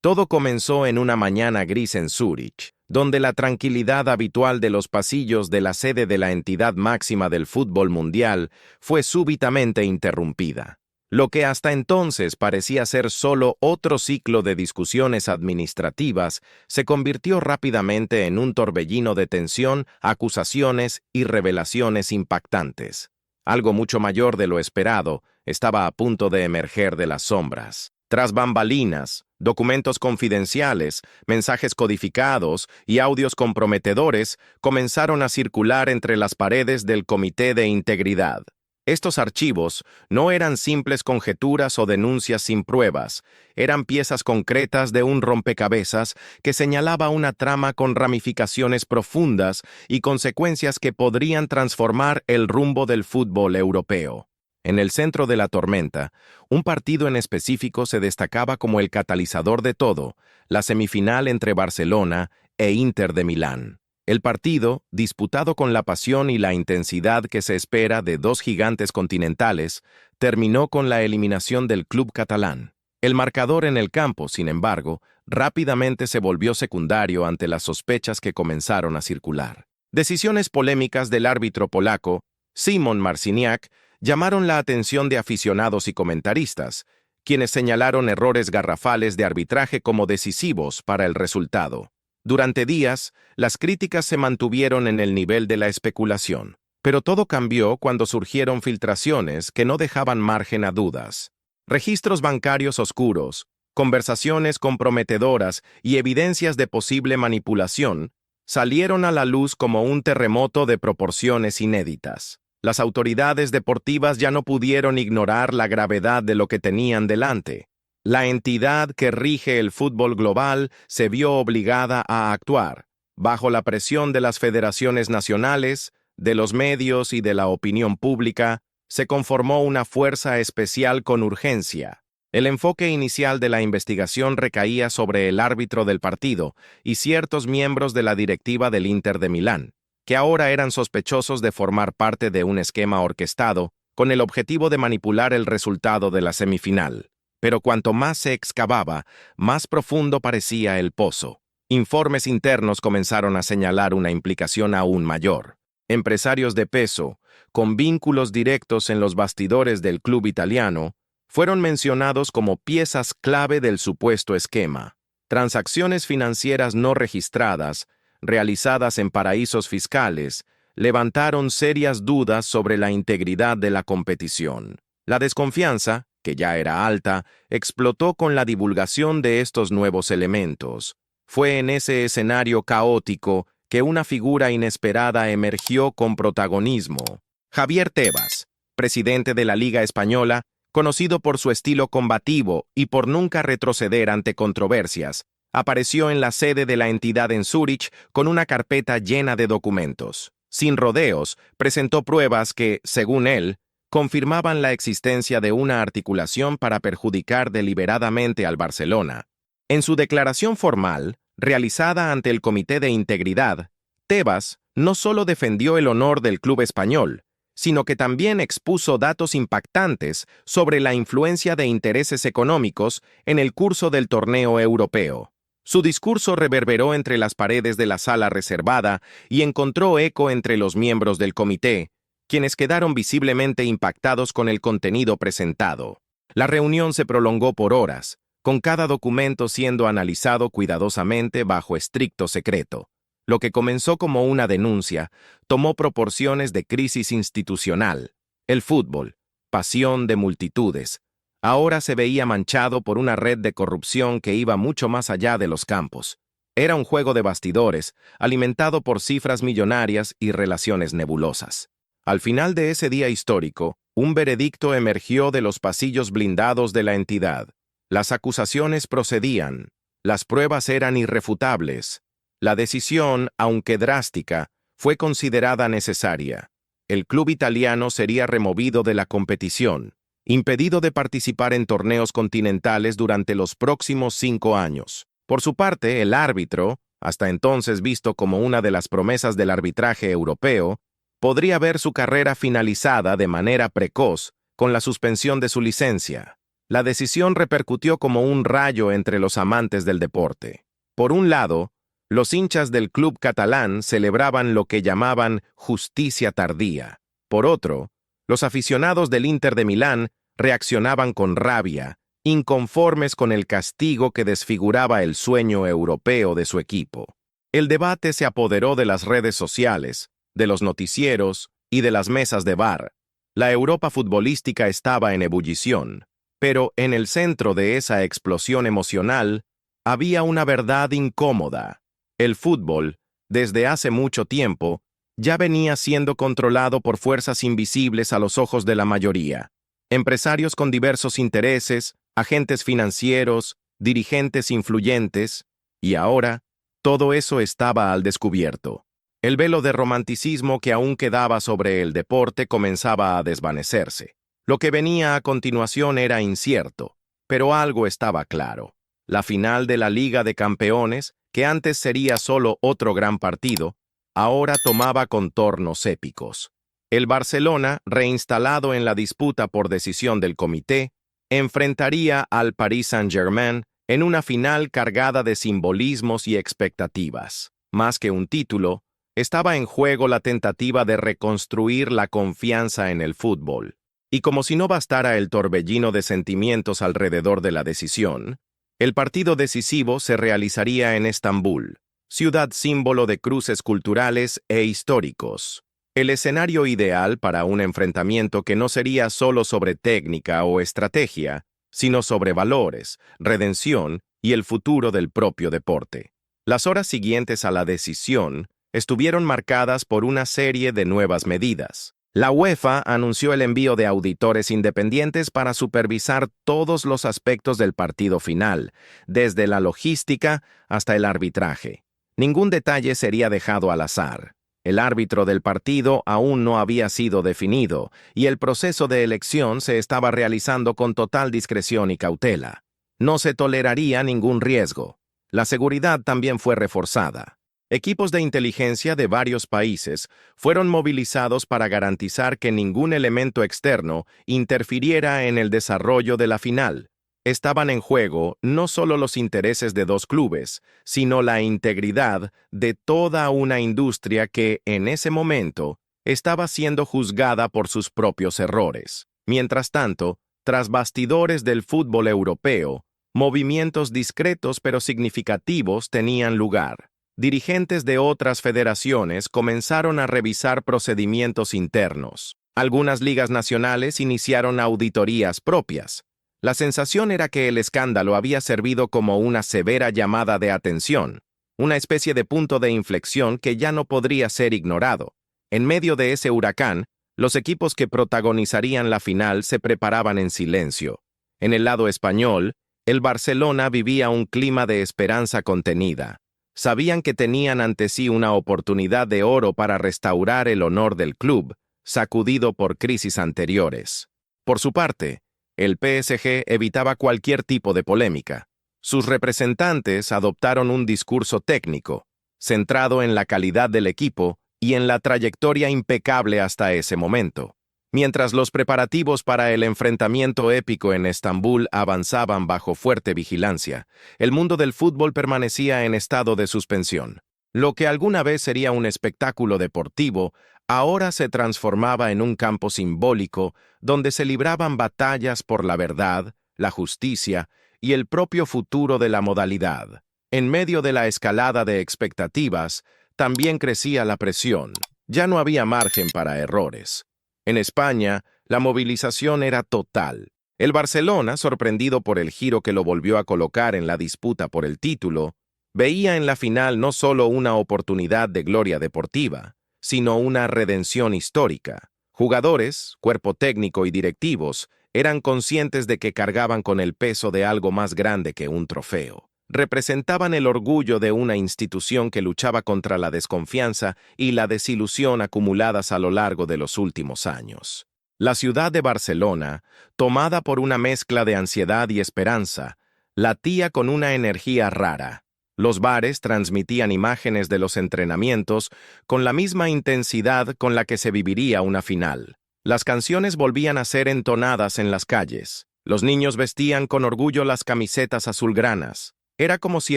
Todo comenzó en una mañana gris en Zúrich, donde la tranquilidad habitual de los pasillos de la sede de la entidad máxima del fútbol mundial fue súbitamente interrumpida. Lo que hasta entonces parecía ser solo otro ciclo de discusiones administrativas se convirtió rápidamente en un torbellino de tensión, acusaciones y revelaciones impactantes. Algo mucho mayor de lo esperado estaba a punto de emerger de las sombras. Tras bambalinas, documentos confidenciales, mensajes codificados y audios comprometedores comenzaron a circular entre las paredes del Comité de Integridad. Estos archivos no eran simples conjeturas o denuncias sin pruebas, eran piezas concretas de un rompecabezas que señalaba una trama con ramificaciones profundas y consecuencias que podrían transformar el rumbo del fútbol europeo. En el centro de la tormenta, un partido en específico se destacaba como el catalizador de todo, la semifinal entre Barcelona e Inter de Milán. El partido, disputado con la pasión y la intensidad que se espera de dos gigantes continentales, terminó con la eliminación del club catalán. El marcador en el campo, sin embargo, rápidamente se volvió secundario ante las sospechas que comenzaron a circular. Decisiones polémicas del árbitro polaco, Szymon Marciniak, llamaron la atención de aficionados y comentaristas, quienes señalaron errores garrafales de arbitraje como decisivos para el resultado. Durante días, las críticas se mantuvieron en el nivel de la especulación, pero todo cambió cuando surgieron filtraciones que no dejaban margen a dudas. Registros bancarios oscuros, conversaciones comprometedoras y evidencias de posible manipulación salieron a la luz como un terremoto de proporciones inéditas. Las autoridades deportivas ya no pudieron ignorar la gravedad de lo que tenían delante. La entidad que rige el fútbol global se vio obligada a actuar, bajo la presión de las federaciones nacionales, de los medios y de la opinión pública, se conformó una fuerza especial con urgencia. El enfoque inicial de la investigación recaía sobre el árbitro del partido y ciertos miembros de la directiva del Inter de Milán, que ahora eran sospechosos de formar parte de un esquema orquestado con el objetivo de manipular el resultado de la semifinal. Pero cuanto más se excavaba, más profundo parecía el pozo. Informes internos comenzaron a señalar una implicación aún mayor. Empresarios de peso, con vínculos directos en los bastidores del club italiano, fueron mencionados como piezas clave del supuesto esquema. Transacciones financieras no registradas, realizadas en paraísos fiscales, levantaron serias dudas sobre la integridad de la competición. La desconfianza, que ya era alta, explotó con la divulgación de estos nuevos elementos. Fue en ese escenario caótico que una figura inesperada emergió con protagonismo. Javier Tebas, presidente de la Liga Española, conocido por su estilo combativo y por nunca retroceder ante controversias, apareció en la sede de la entidad en Zúrich con una carpeta llena de documentos. Sin rodeos, presentó pruebas que, según él, confirmaban la existencia de una articulación para perjudicar deliberadamente al Barcelona. En su declaración formal, realizada ante el Comité de Integridad, Tebas no solo defendió el honor del club español, sino que también expuso datos impactantes sobre la influencia de intereses económicos en el curso del torneo europeo. Su discurso reverberó entre las paredes de la sala reservada y encontró eco entre los miembros del comité, quienes quedaron visiblemente impactados con el contenido presentado. La reunión se prolongó por horas, con cada documento siendo analizado cuidadosamente bajo estricto secreto. Lo que comenzó como una denuncia tomó proporciones de crisis institucional. El fútbol, pasión de multitudes, ahora se veía manchado por una red de corrupción que iba mucho más allá de los campos. Era un juego de bastidores, alimentado por cifras millonarias y relaciones nebulosas. Al final de ese día histórico, un veredicto emergió de los pasillos blindados de la entidad. Las acusaciones procedían, las pruebas eran irrefutables. La decisión, aunque drástica, fue considerada necesaria. El club italiano sería removido de la competición, impedido de participar en torneos continentales durante los próximos 5 años. Por su parte, el árbitro, hasta entonces visto como una de las promesas del arbitraje europeo, podría ver su carrera finalizada de manera precoz con la suspensión de su licencia. La decisión repercutió como un rayo entre los amantes del deporte. Por un lado, los hinchas del club catalán celebraban lo que llamaban justicia tardía. Por otro, los aficionados del Inter de Milán reaccionaban con rabia, inconformes con el castigo que desfiguraba el sueño europeo de su equipo. El debate se apoderó de las redes sociales, de los noticieros y de las mesas de bar. La Europa futbolística estaba en ebullición, pero en el centro de esa explosión emocional había una verdad incómoda. El fútbol, desde hace mucho tiempo, ya venía siendo controlado por fuerzas invisibles a los ojos de la mayoría. Empresarios con diversos intereses, agentes financieros, dirigentes influyentes, y ahora, todo eso estaba al descubierto. El velo de romanticismo que aún quedaba sobre el deporte comenzaba a desvanecerse. Lo que venía a continuación era incierto, pero algo estaba claro. La final de la Liga de Campeones, que antes sería solo otro gran partido, ahora tomaba contornos épicos. El Barcelona, reinstalado en la disputa por decisión del comité, enfrentaría al Paris Saint-Germain en una final cargada de simbolismos y expectativas. Más que un título, estaba en juego la tentativa de reconstruir la confianza en el fútbol. Y como si no bastara el torbellino de sentimientos alrededor de la decisión, el partido decisivo se realizaría en Estambul, ciudad símbolo de cruces culturales e históricos. El escenario ideal para un enfrentamiento que no sería solo sobre técnica o estrategia, sino sobre valores, redención y el futuro del propio deporte. Las horas siguientes a la decisión estuvieron marcadas por una serie de nuevas medidas. La UEFA anunció el envío de auditores independientes para supervisar todos los aspectos del partido final, desde la logística hasta el arbitraje. Ningún detalle sería dejado al azar. El árbitro del partido aún no había sido definido, y el proceso de elección se estaba realizando con total discreción y cautela. No se toleraría ningún riesgo. La seguridad también fue reforzada. Equipos de inteligencia de varios países fueron movilizados para garantizar que ningún elemento externo interfiriera en el desarrollo de la final. Estaban en juego no solo los intereses de dos clubes, sino la integridad de toda una industria que, en ese momento, estaba siendo juzgada por sus propios errores. Mientras tanto, tras bastidores del fútbol europeo, movimientos discretos pero significativos tenían lugar. Dirigentes de otras federaciones comenzaron a revisar procedimientos internos. Algunas ligas nacionales iniciaron auditorías propias. La sensación era que el escándalo había servido como una severa llamada de atención, una especie de punto de inflexión que ya no podría ser ignorado. En medio de ese huracán, los equipos que protagonizarían la final se preparaban en silencio. En el lado español, el Barcelona vivía un clima de esperanza contenida. Sabían que tenían ante sí una oportunidad de oro para restaurar el honor del club, sacudido por crisis anteriores. Por su parte, el PSG evitaba cualquier tipo de polémica. Sus representantes adoptaron un discurso técnico, centrado en la calidad del equipo y en la trayectoria impecable hasta ese momento. Mientras los preparativos para el enfrentamiento épico en Estambul avanzaban bajo fuerte vigilancia, el mundo del fútbol permanecía en estado de suspensión. Lo que alguna vez sería un espectáculo deportivo, ahora se transformaba en un campo simbólico donde se libraban batallas por la verdad, la justicia y el propio futuro de la modalidad. En medio de la escalada de expectativas, también crecía la presión. Ya no había margen para errores. En España, la movilización era total. El Barcelona, sorprendido por el giro que lo volvió a colocar en la disputa por el título, veía en la final no solo una oportunidad de gloria deportiva, sino una redención histórica. Jugadores, cuerpo técnico y directivos eran conscientes de que cargaban con el peso de algo más grande que un trofeo. Representaban el orgullo de una institución que luchaba contra la desconfianza y la desilusión acumuladas a lo largo de los últimos años. La ciudad de Barcelona, tomada por una mezcla de ansiedad y esperanza, latía con una energía rara. Los bares transmitían imágenes de los entrenamientos con la misma intensidad con la que se viviría una final. Las canciones volvían a ser entonadas en las calles. Los niños vestían con orgullo las camisetas azulgranas. Era como si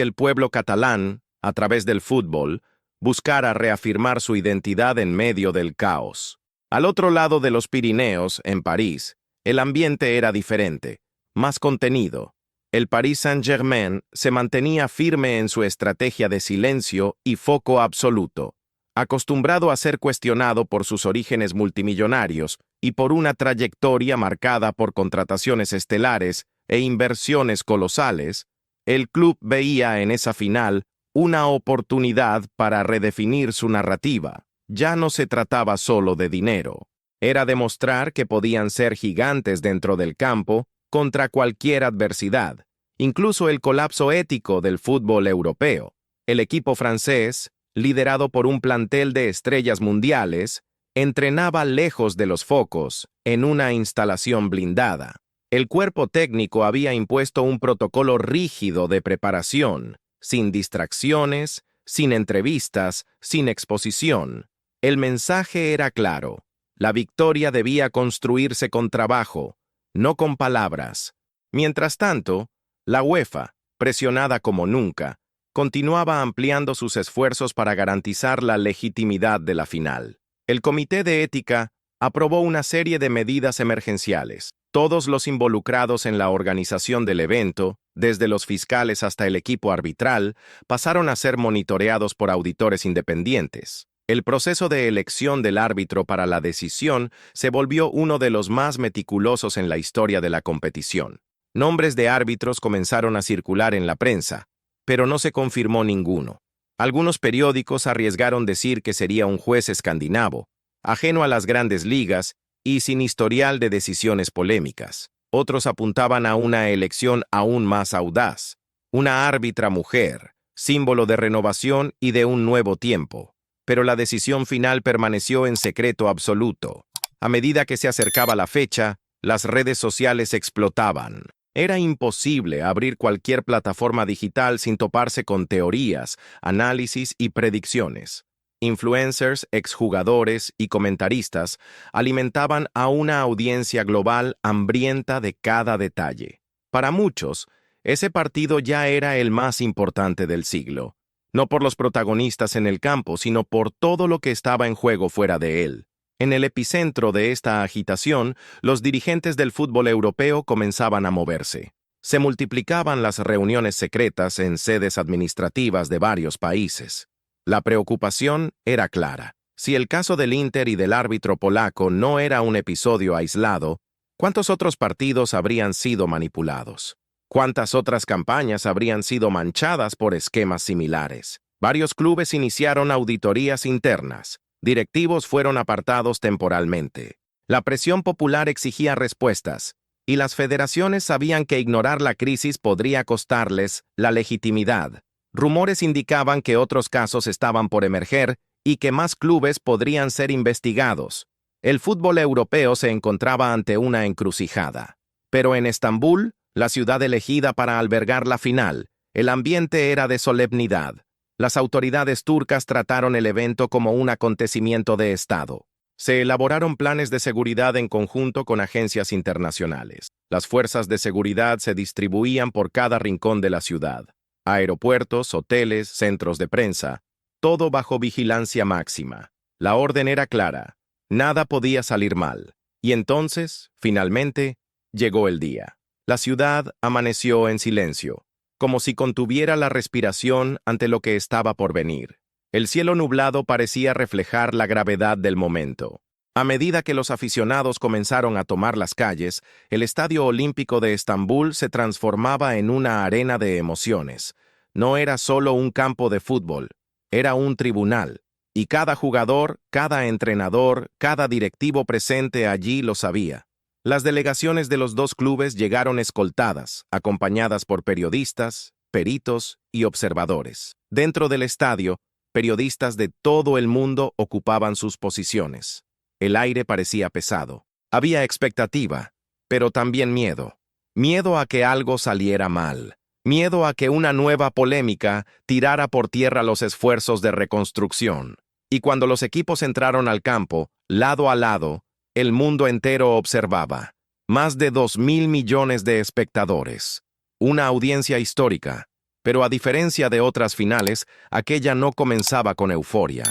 el pueblo catalán, a través del fútbol, buscara reafirmar su identidad en medio del caos. Al otro lado de los Pirineos, en París, el ambiente era diferente, más contenido. El Paris Saint-Germain se mantenía firme en su estrategia de silencio y foco absoluto, acostumbrado a ser cuestionado por sus orígenes multimillonarios y por una trayectoria marcada por contrataciones estelares e inversiones colosales. El club veía en esa final una oportunidad para redefinir su narrativa. Ya no se trataba solo de dinero. Era demostrar que podían ser gigantes dentro del campo contra cualquier adversidad, incluso el colapso ético del fútbol europeo. El equipo francés, liderado por un plantel de estrellas mundiales, entrenaba lejos de los focos, en una instalación blindada. El cuerpo técnico había impuesto un protocolo rígido de preparación, sin distracciones, sin entrevistas, sin exposición. El mensaje era claro: la victoria debía construirse con trabajo, no con palabras. Mientras tanto, la UEFA, presionada como nunca, continuaba ampliando sus esfuerzos para garantizar la legitimidad de la final. El Comité de Ética aprobó una serie de medidas emergenciales. Todos los involucrados en la organización del evento, desde los fiscales hasta el equipo arbitral, pasaron a ser monitoreados por auditores independientes. El proceso de elección del árbitro para la decisión se volvió uno de los más meticulosos en la historia de la competición. Nombres de árbitros comenzaron a circular en la prensa, pero no se confirmó ninguno. Algunos periódicos arriesgaron decir que sería un juez escandinavo, ajeno a las grandes ligas y sin historial de decisiones polémicas. Otros apuntaban a una elección aún más audaz, una árbitra mujer, símbolo de renovación y de un nuevo tiempo. Pero la decisión final permaneció en secreto absoluto. A medida que se acercaba la fecha, las redes sociales explotaban. Era imposible abrir cualquier plataforma digital sin toparse con teorías, análisis y predicciones. Influencers, exjugadores y comentaristas alimentaban a una audiencia global hambrienta de cada detalle. Para muchos, ese partido ya era el más importante del siglo, no por los protagonistas en el campo, sino por todo lo que estaba en juego fuera de él. En el epicentro de esta agitación, los dirigentes del fútbol europeo comenzaban a moverse. Se multiplicaban las reuniones secretas en sedes administrativas de varios países. La preocupación era clara. Si el caso del Inter y del árbitro polaco no era un episodio aislado, ¿cuántos otros partidos habrían sido manipulados? ¿Cuántas otras campañas habrían sido manchadas por esquemas similares? Varios clubes iniciaron auditorías internas. Directivos fueron apartados temporalmente. La presión popular exigía respuestas, y las federaciones sabían que ignorar la crisis podría costarles la legitimidad. Rumores indicaban que otros casos estaban por emerger y que más clubes podrían ser investigados. El fútbol europeo se encontraba ante una encrucijada. Pero en Estambul, la ciudad elegida para albergar la final, el ambiente era de solemnidad. Las autoridades turcas trataron el evento como un acontecimiento de Estado. Se elaboraron planes de seguridad en conjunto con agencias internacionales. Las fuerzas de seguridad se distribuían por cada rincón de la ciudad. Aeropuertos, hoteles, centros de prensa, todo bajo vigilancia máxima. La orden era clara, nada podía salir mal. Y entonces, finalmente, llegó el día. La ciudad amaneció en silencio, como si contuviera la respiración ante lo que estaba por venir. El cielo nublado parecía reflejar la gravedad del momento. A medida que los aficionados comenzaron a tomar las calles, el Estadio Olímpico de Estambul se transformaba en una arena de emociones. No era solo un campo de fútbol, era un tribunal. Y cada jugador, cada entrenador, cada directivo presente allí lo sabía. Las delegaciones de los dos clubes llegaron escoltadas, acompañadas por periodistas, peritos y observadores. Dentro del estadio, periodistas de todo el mundo ocupaban sus posiciones. El aire parecía pesado. Había expectativa, pero también miedo. Miedo a que algo saliera mal. Miedo a que una nueva polémica tirara por tierra los esfuerzos de reconstrucción. Y cuando los equipos entraron al campo, lado a lado, el mundo entero observaba. Más de 2.000 millones de espectadores. Una audiencia histórica. Pero a diferencia de otras finales, aquella no comenzaba con euforia.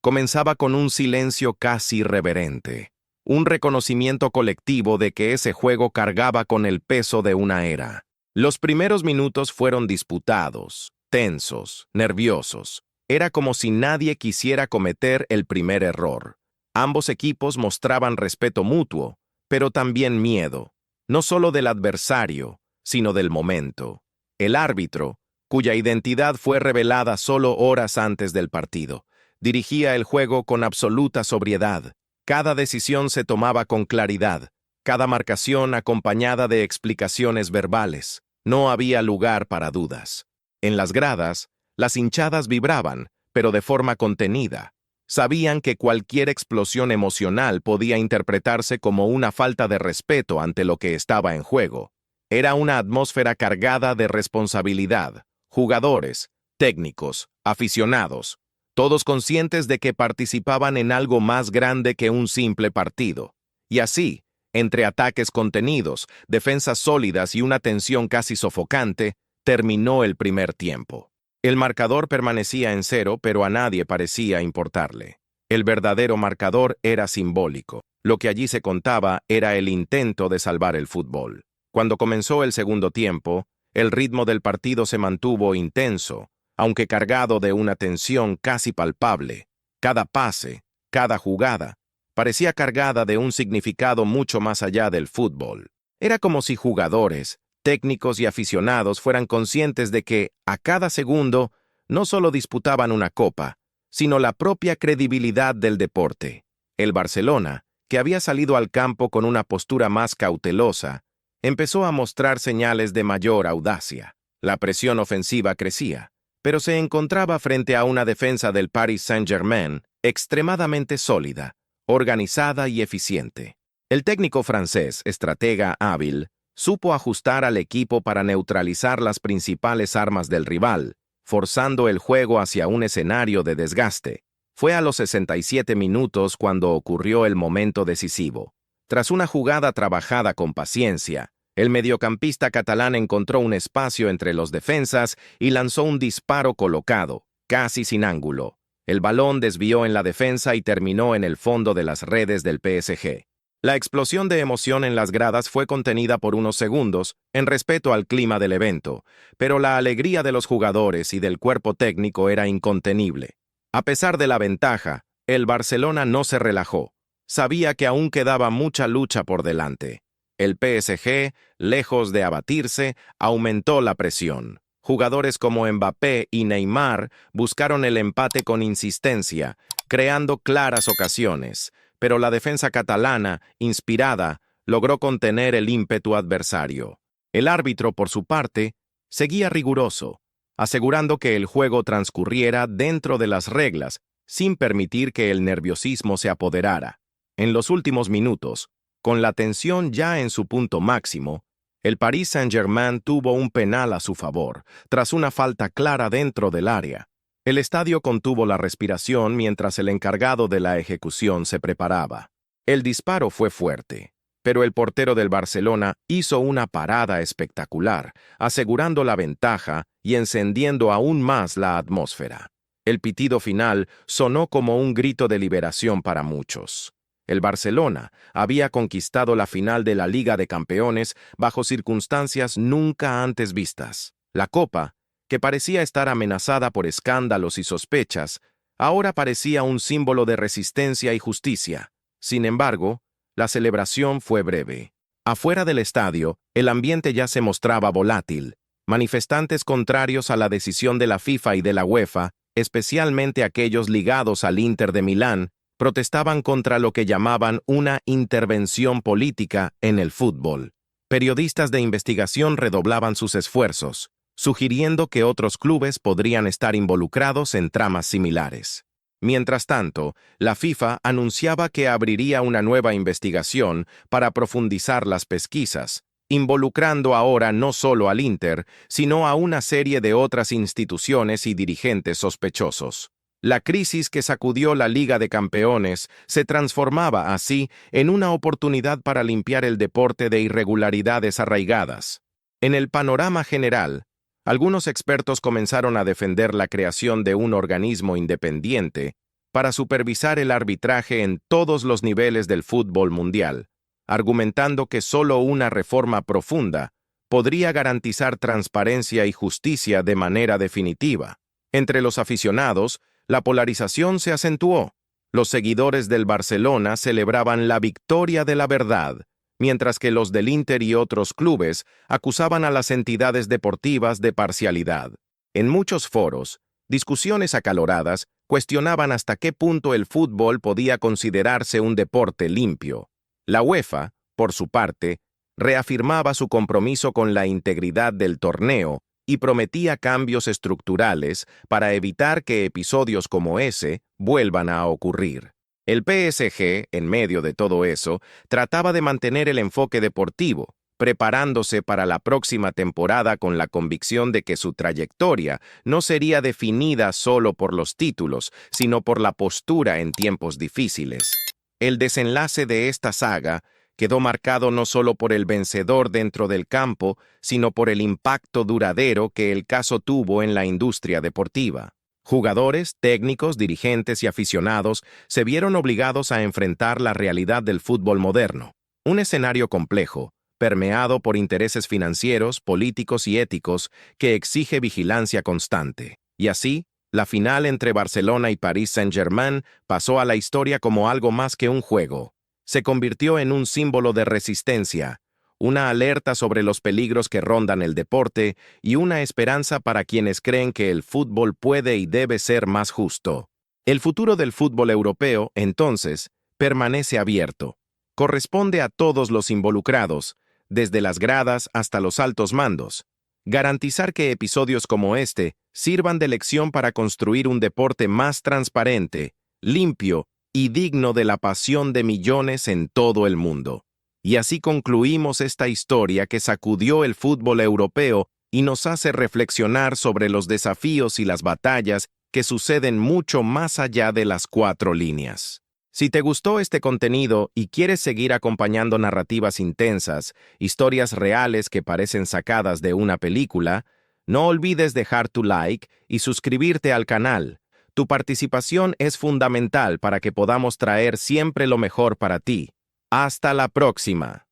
Comenzaba con un silencio casi reverente. Un reconocimiento colectivo de que ese juego cargaba con el peso de una era. Los primeros minutos fueron disputados, tensos, nerviosos. Era como si nadie quisiera cometer el primer error. Ambos equipos mostraban respeto mutuo, pero también miedo, no solo del adversario, sino del momento. El árbitro, cuya identidad fue revelada solo horas antes del partido, dirigía el juego con absoluta sobriedad. Cada decisión se tomaba con claridad, cada marcación acompañada de explicaciones verbales. No había lugar para dudas. En las gradas, las hinchadas vibraban, pero de forma contenida. Sabían que cualquier explosión emocional podía interpretarse como una falta de respeto ante lo que estaba en juego. Era una atmósfera cargada de responsabilidad. Jugadores, técnicos, aficionados, todos conscientes de que participaban en algo más grande que un simple partido. Y así, entre ataques contenidos, defensas sólidas y una tensión casi sofocante, terminó el primer tiempo. El marcador permanecía en 0, pero a nadie parecía importarle. El verdadero marcador era simbólico. Lo que allí se contaba era el intento de salvar el fútbol. Cuando comenzó el segundo tiempo, el ritmo del partido se mantuvo intenso, aunque cargado de una tensión casi palpable. Cada pase, cada jugada, parecía cargada de un significado mucho más allá del fútbol. Era como si jugadores, técnicos y aficionados fueran conscientes de que, a cada segundo, no solo disputaban una copa, sino la propia credibilidad del deporte. El Barcelona, que había salido al campo con una postura más cautelosa, empezó a mostrar señales de mayor audacia. La presión ofensiva crecía, pero se encontraba frente a una defensa del Paris Saint-Germain extremadamente sólida, organizada y eficiente. El técnico francés, estratega hábil, supo ajustar al equipo para neutralizar las principales armas del rival, forzando el juego hacia un escenario de desgaste. Fue a los 67 minutos cuando ocurrió el momento decisivo. Tras una jugada trabajada con paciencia, el mediocampista catalán encontró un espacio entre los defensas y lanzó un disparo colocado, casi sin ángulo. El balón desvió en la defensa y terminó en el fondo de las redes del PSG. La explosión de emoción en las gradas fue contenida por unos segundos, en respeto al clima del evento, pero la alegría de los jugadores y del cuerpo técnico era incontenible. A pesar de la ventaja, el Barcelona no se relajó. Sabía que aún quedaba mucha lucha por delante. El PSG, lejos de abatirse, aumentó la presión. Jugadores como Mbappé y Neymar buscaron el empate con insistencia, creando claras ocasiones, pero la defensa catalana, inspirada, logró contener el ímpetu adversario. El árbitro, por su parte, seguía riguroso, asegurando que el juego transcurriera dentro de las reglas, sin permitir que el nerviosismo se apoderara. En los últimos minutos, con la tensión ya en su punto máximo, el Paris Saint-Germain tuvo un penal a su favor, tras una falta clara dentro del área. El estadio contuvo la respiración mientras el encargado de la ejecución se preparaba. El disparo fue fuerte, pero el portero del Barcelona hizo una parada espectacular, asegurando la ventaja y encendiendo aún más la atmósfera. El pitido final sonó como un grito de liberación para muchos. El Barcelona había conquistado la final de la Liga de Campeones bajo circunstancias nunca antes vistas. La Copa, que parecía estar amenazada por escándalos y sospechas, ahora parecía un símbolo de resistencia y justicia. Sin embargo, la celebración fue breve. Afuera del estadio, el ambiente ya se mostraba volátil. Manifestantes contrarios a la decisión de la FIFA y de la UEFA, especialmente aquellos ligados al Inter de Milán, protestaban contra lo que llamaban una intervención política en el fútbol. Periodistas de investigación redoblaban sus esfuerzos, sugiriendo que otros clubes podrían estar involucrados en tramas similares. Mientras tanto, la FIFA anunciaba que abriría una nueva investigación para profundizar las pesquisas, involucrando ahora no solo al Inter, sino a una serie de otras instituciones y dirigentes sospechosos. La crisis que sacudió la Liga de Campeones se transformaba así en una oportunidad para limpiar el deporte de irregularidades arraigadas. En el panorama general, algunos expertos comenzaron a defender la creación de un organismo independiente para supervisar el arbitraje en todos los niveles del fútbol mundial, argumentando que solo una reforma profunda podría garantizar transparencia y justicia de manera definitiva. Entre los aficionados, la polarización se acentuó. Los seguidores del Barcelona celebraban la victoria de la verdad, mientras que los del Inter y otros clubes acusaban a las entidades deportivas de parcialidad. En muchos foros, discusiones acaloradas cuestionaban hasta qué punto el fútbol podía considerarse un deporte limpio. La UEFA, por su parte, reafirmaba su compromiso con la integridad del torneo y prometía cambios estructurales para evitar que episodios como ese vuelvan a ocurrir. El PSG, en medio de todo eso, trataba de mantener el enfoque deportivo, preparándose para la próxima temporada con la convicción de que su trayectoria no sería definida solo por los títulos, sino por la postura en tiempos difíciles. El desenlace de esta saga quedó marcado no solo por el vencedor dentro del campo, sino por el impacto duradero que el caso tuvo en la industria deportiva. Jugadores, técnicos, dirigentes y aficionados se vieron obligados a enfrentar la realidad del fútbol moderno, un escenario complejo, permeado por intereses financieros, políticos y éticos que exige vigilancia constante. Y así, la final entre Barcelona y Paris Saint-Germain pasó a la historia como algo más que un juego. Se convirtió en un símbolo de resistencia, una alerta sobre los peligros que rondan el deporte y una esperanza para quienes creen que el fútbol puede y debe ser más justo. El futuro del fútbol europeo, entonces, permanece abierto. Corresponde a todos los involucrados, desde las gradas hasta los altos mandos, garantizar que episodios como este sirvan de lección para construir un deporte más transparente, limpio y digno de la pasión de millones en todo el mundo. Y así concluimos esta historia que sacudió el fútbol europeo y nos hace reflexionar sobre los desafíos y las batallas que suceden mucho más allá de las cuatro líneas. Si te gustó este contenido y quieres seguir acompañando narrativas intensas, historias reales que parecen sacadas de una película, no olvides dejar tu like y suscribirte al canal. Tu participación es fundamental para que podamos traer siempre lo mejor para ti. Hasta la próxima.